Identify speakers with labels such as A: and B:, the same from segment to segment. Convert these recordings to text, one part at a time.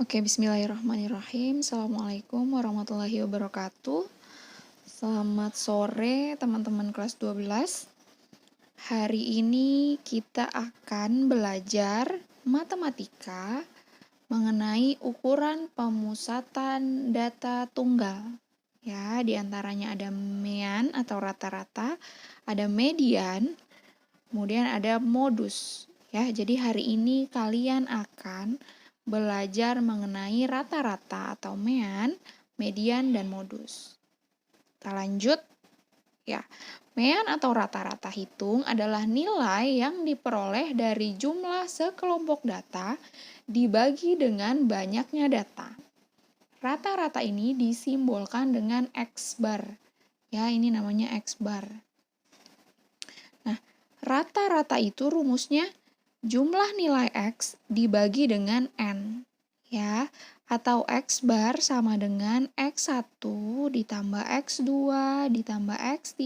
A: Oke, bismillahirrahmanirrahim. Assalamualaikum warahmatullahi wabarakatuh. Selamat sore teman-teman kelas 12. Hari ini kita akan belajar matematika mengenai ukuran pemusatan data tunggal. Ya, diantaranya ada mean atau rata-rata, ada median, kemudian ada modus. Ya, jadi hari ini kalian akan belajar mengenai rata-rata atau mean, median, dan modus. Kita lanjut. Ya, mean atau rata-rata hitung adalah nilai yang diperoleh dari jumlah sekelompok data dibagi dengan banyaknya data. Rata-rata ini disimbolkan dengan X bar. Ya, ini namanya X bar. Nah, rata-rata itu rumusnya jumlah nilai X dibagi dengan N, ya, atau X bar sama dengan X1 ditambah X2 ditambah X3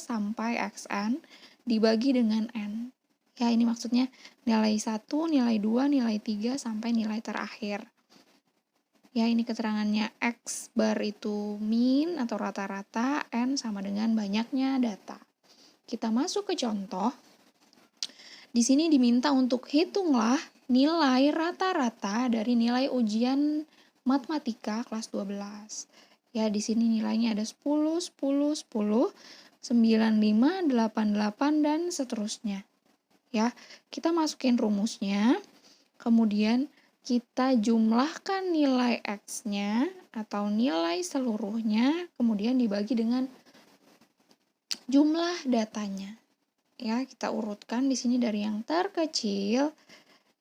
A: sampai Xn dibagi dengan N. Ya, ini maksudnya nilai 1, nilai 2, nilai 3 sampai nilai terakhir. Ya, ini keterangannya X bar itu mean atau rata-rata, N sama dengan banyaknya data. Kita masuk ke contoh. Di sini diminta untuk hitunglah nilai rata-rata dari nilai ujian matematika kelas 12. Ya, di sini nilainya ada 10, 10, 10, 95, 88, dan seterusnya. Ya, kita masukin rumusnya, kemudian kita jumlahkan nilai X-nya atau nilai seluruhnya, kemudian dibagi dengan jumlah datanya. Ya, kita urutkan di sini dari yang terkecil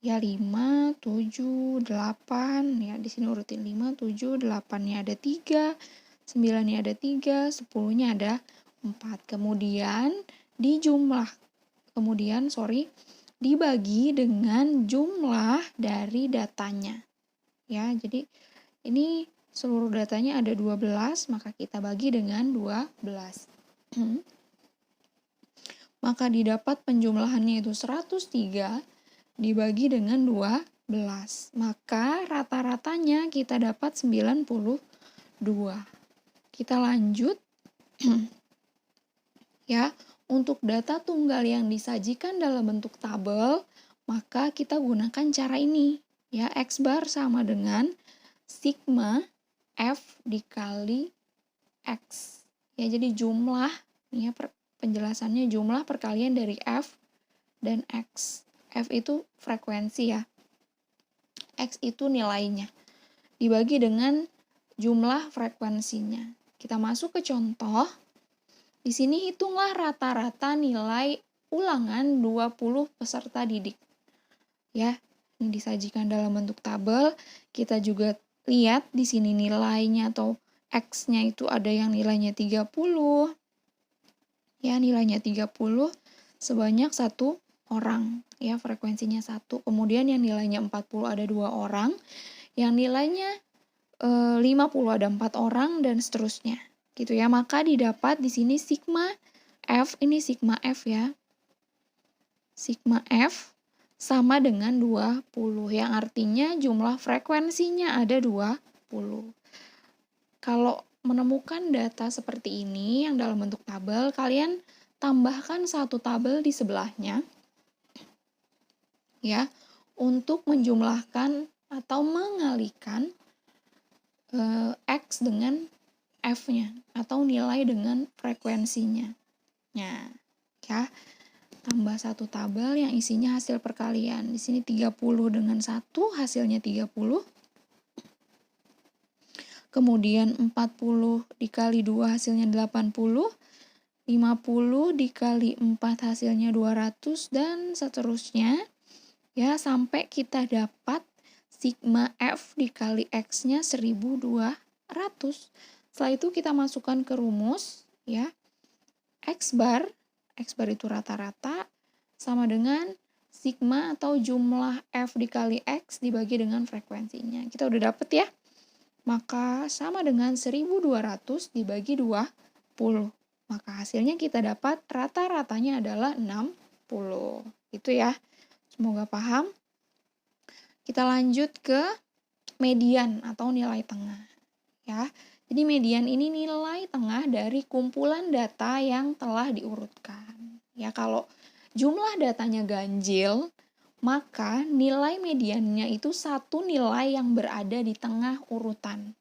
A: ya 5, 7, 8. Ya, di sini urutin 5, 7, 8-nya ada 3, 9-nya ada 3, 10-nya ada 4. Kemudian dibagi dengan jumlah dari datanya. Ya, jadi ini seluruh datanya ada 12, maka kita bagi dengan 12. Maka didapat penjumlahannya itu 103 dibagi dengan 12. Maka rata-ratanya kita dapat 92. Kita lanjut. Ya, untuk data tunggal yang disajikan dalam bentuk tabel, maka kita gunakan cara ini. Ya, X bar sama dengan sigma F dikali X. Ya, jadi jumlah, ya, penjelasannya jumlah perkalian dari F dan X. F itu frekuensi ya. X itu nilainya. Dibagi dengan jumlah frekuensinya. Kita masuk ke contoh. Di sini hitunglah rata-rata nilai ulangan 20 peserta didik. Ya, ini disajikan dalam bentuk tabel. Kita juga lihat di sini nilainya atau X-nya itu ada yang nilainya 30. Ya, nilainya 30 sebanyak 1 orang. Ya, frekuensinya 1. Kemudian yang nilainya 40 ada 2 orang. Yang nilainya 50 ada 4 orang dan seterusnya. Gitu ya. Maka didapat di sini sigma F, ini sigma F ya. Sigma F sama dengan 20, yang artinya jumlah frekuensinya ada 20. Kalau menemukan data seperti ini yang dalam bentuk tabel, kalian tambahkan satu tabel di sebelahnya ya, untuk menjumlahkan atau mengalihkan X dengan F-nya atau nilai dengan frekuensinya. Nah, ya, tambah satu tabel yang isinya hasil perkalian. Di sini 30 dengan 1 hasilnya 30. Kemudian 40 dikali 2 hasilnya 80. 50 dikali 4 hasilnya 200 dan seterusnya. Ya, sampai kita dapat sigma F dikali X-nya 1200. Setelah itu kita masukkan ke rumus ya. X bar itu rata-rata sama dengan sigma atau jumlah F dikali X dibagi dengan frekuensinya. Kita udah dapet ya. Maka sama dengan 1200 dibagi 20. Maka hasilnya kita dapat rata-ratanya adalah 60. Itu ya. Semoga paham. Kita lanjut ke median atau nilai tengah, ya. Jadi median ini nilai tengah dari kumpulan data yang telah diurutkan. Ya, kalau jumlah datanya ganjil, maka nilai mediannya itu satu nilai yang berada di tengah urutan.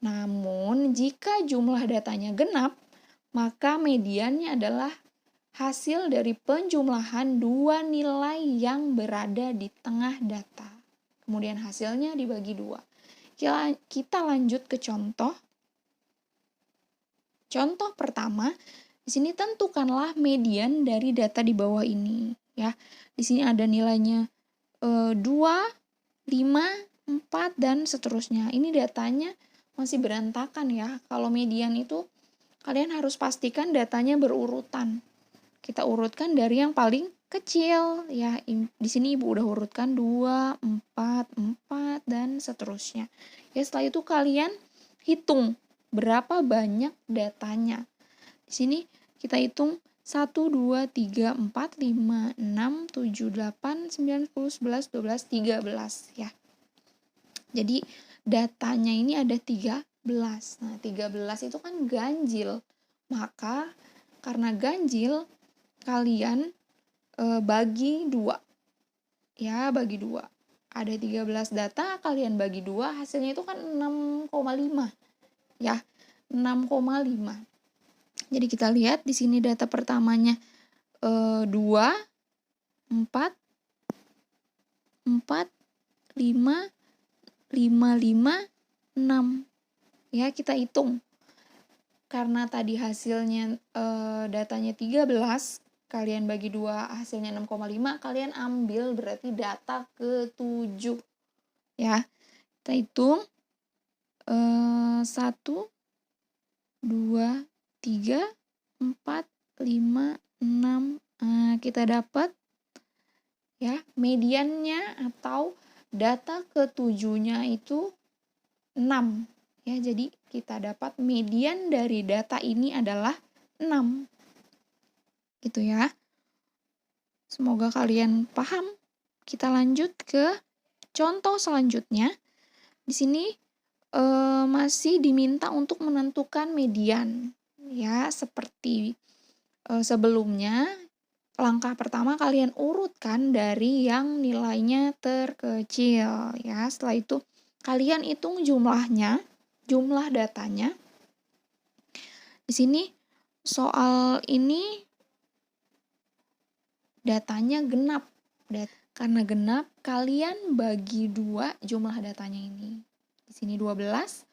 A: Namun, jika jumlah datanya genap, maka mediannya adalah hasil dari penjumlahan dua nilai yang berada di tengah data. Kemudian hasilnya dibagi dua. Kita lanjut ke contoh. Contoh pertama, di sini tentukanlah median dari data di bawah ini, ya. Di sini ada nilainya 2, 5, 4 dan seterusnya. Ini datanya masih berantakan ya. Kalau median itu kalian harus pastikan datanya berurutan. Kita urutkan dari yang paling kecil ya. Di sini Ibu udah urutkan 2, 4, 4 dan seterusnya. Ya, setelah itu kalian hitung berapa banyak datanya. Di sini kita hitung 1, 2, 3, 4, 5, 6, 7, 8, 9, 10, 11, 12, 13 ya. Jadi datanya ini ada 13. Nah, 13 itu kan ganjil. Maka karena ganjil, kalian bagi 2. Ya, bagi 2. Ada 13 data, kalian bagi 2, hasilnya itu kan 6,5. Ya, 6,5. Jadi kita lihat di sini data pertamanya 2, 4, 4, 5, 5, 5, 6. Ya, kita hitung. Karena tadi hasilnya datanya 13, kalian bagi 2 hasilnya 6,5, kalian ambil berarti data ke-7. Ya, kita hitung 1, 2, 3, 4, 5, 6. Nah, kita dapat ya mediannya atau data ke-7-nya itu 6. Ya, jadi kita dapat median dari data ini adalah 6. Gitu ya. Semoga kalian paham. Kita lanjut ke contoh selanjutnya. Di sini masih diminta untuk menentukan median. Ya, seperti sebelumnya, langkah pertama kalian urutkan dari yang nilainya terkecil. Ya, setelah itu kalian hitung jumlahnya, jumlah datanya. Di sini soal ini datanya genap. Karena genap, kalian bagi 2 jumlah datanya ini. Di sini 12,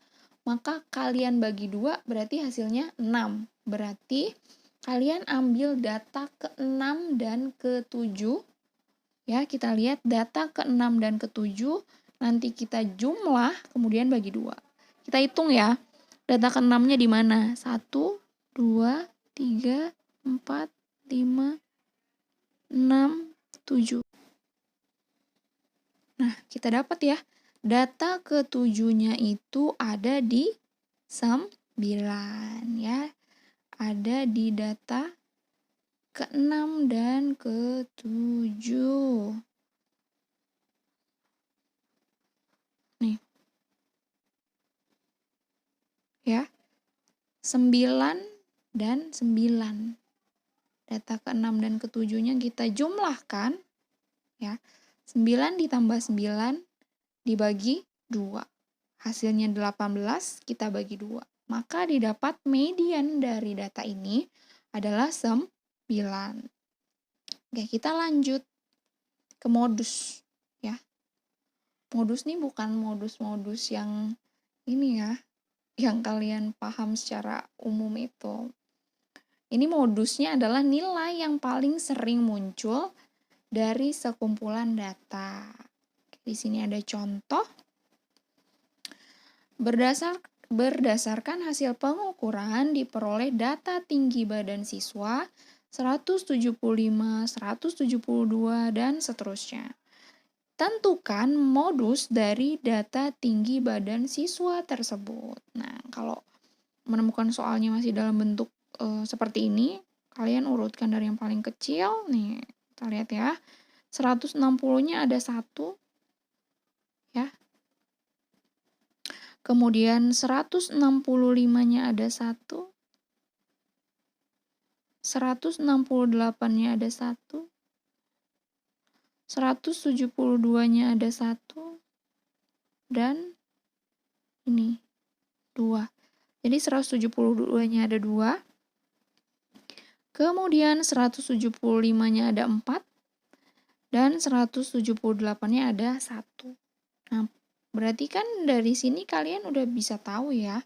A: maka kalian bagi 2 berarti hasilnya 6. Berarti kalian ambil data ke-6 dan ke-7. Ya, kita lihat data ke-6 dan ke-7, nanti kita jumlah, kemudian bagi 2. Kita hitung ya, data ke-6-nya di mana? 1, 2, 3, 4, 5, 6, 7. Nah, kita dapat ya, data ke-7-nya itu ada di 9 ya. Ada di data ke-6 dan ke-7. Nih. Ya. 9 dan 9. Data ke-6 dan ke-7-nya kita jumlahkan ya. 9 ditambah 9 dibagi 2. Hasilnya 18, kita bagi 2. Maka didapat median dari data ini adalah 9. Oke, kita lanjut ke modus ya. Modus nih bukan modus-modus yang ini ya, yang kalian paham secara umum itu. Ini modusnya adalah nilai yang paling sering muncul dari sekumpulan data. Di sini ada contoh. Berdasarkan hasil pengukuran diperoleh data tinggi badan siswa 175, 172, dan seterusnya. Tentukan modus dari data tinggi badan siswa tersebut. Nah, kalau menemukan soalnya masih dalam bentuk seperti ini, kalian urutkan dari yang paling kecil. Nih, kita lihat ya. 160-nya ada 1. Ya. Kemudian 165-nya ada 1. 168-nya ada 1. 172-nya ada 1. Dan ini 2. Jadi 172-nya ada 2. Kemudian 175-nya ada 4. Dan 178-nya ada 1. Nah, berarti kan dari sini kalian udah bisa tahu ya,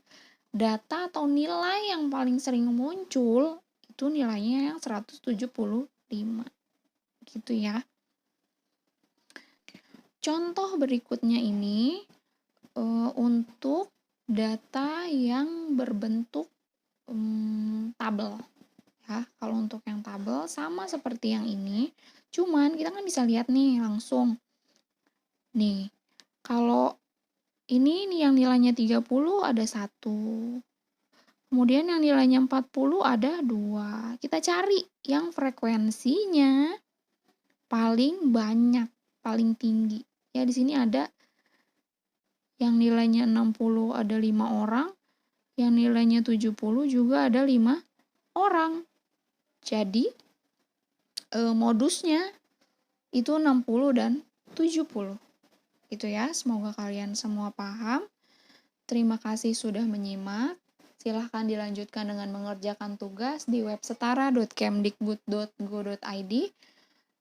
A: data atau nilai yang paling sering muncul itu nilainya yang 175. Gitu ya. Contoh berikutnya ini untuk data yang berbentuk tabel. Ya, kalau untuk yang tabel sama seperti yang ini, cuman kita kan bisa lihat nih langsung. Nih, kalau ini nih yang nilainya 30 ada 1. Kemudian yang nilainya 40 ada 2. Kita cari yang frekuensinya paling banyak, paling tinggi. Ya, di sini ada yang nilainya 60 ada 5 orang, yang nilainya 70 juga ada 5 orang. Jadi, modusnya itu 60 dan 70. Itu ya, semoga kalian semua paham. Terima kasih sudah menyimak. Silahkan dilanjutkan dengan mengerjakan tugas di web setara.kemdikbud.go.id.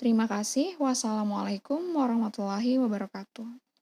A: Terima kasih. Wassalamualaikum warahmatullahi wabarakatuh.